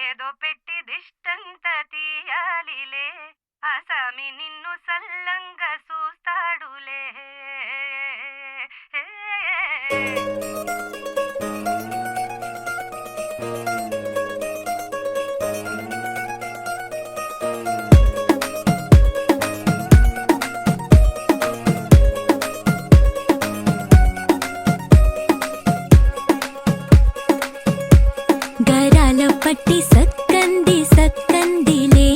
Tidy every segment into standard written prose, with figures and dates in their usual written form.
సుఖేదో పెట్టి దిష్టంత తీయాలిలే ఆసామి నిన్ను సల్లంగా చూస్తాడులే. గరాల పట్టి సక్కంది సక్కందిలే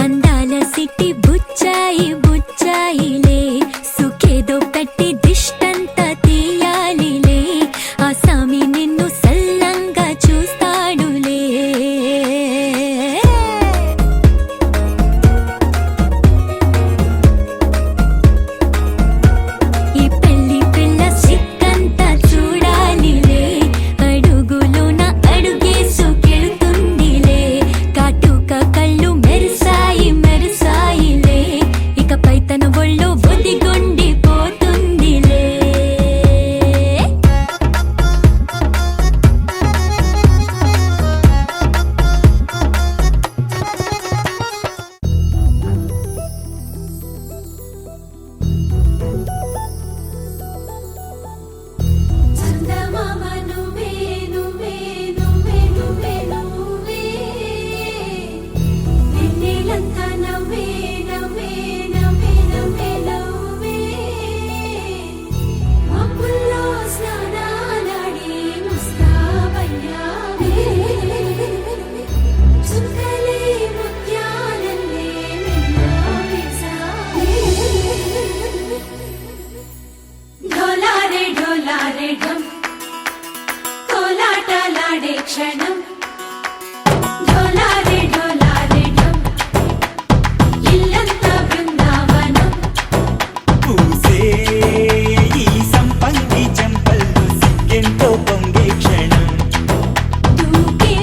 అందాల సిట్టి బుచ్చాయి బుచ్చాయిలే సుఖేదో పెట్టి దిష్టంత తీయాలిలే ఆసామి నిన్ను సల్లంగా చూస్తాడులే. ఈ పెళ్లి పిల్ల సిక్కంతా చూడాలిలే అడుగులోన అడుగేసుకెళ్తుందిలే కాటుక కళ్ళు మెరిసాయి మెరిసాయిలే ఇకపై తన ఒళ్ళో ఒదిగొండిపోతుందిలే. చందమామ నువ్వే నువ్వే నువ్వే నువ్వే నువ్వే వెన్నెలంతా నవ్వే నవ్వే నవ్వే నవ్వే నవ్వే మబ్బుల్లో స్నానాలాడి ముస్తాబయ్యావే చుక్కలే ముత్యాలల్లే నిన్ను వేసావే. ఢోలారే ఢోలారే ఢమ్ కోలాటలాడే క్షణం ఢోలారే ఢోలారే ఢమ్ ఇల్లంతా బృందావనం. పూసే ఈ సంపంగి చెంపల్లో సిగ్గెంతో పొంగే క్షణం దూకే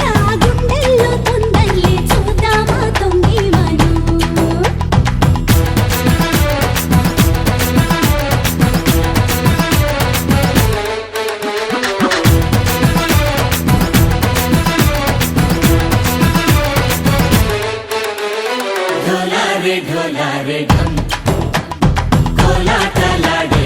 ఆ గుండెల్లో తొందల్లి చూద్దామా తొంగి మనం. ढोलारे ढोलारे ढम कोलाटलाडे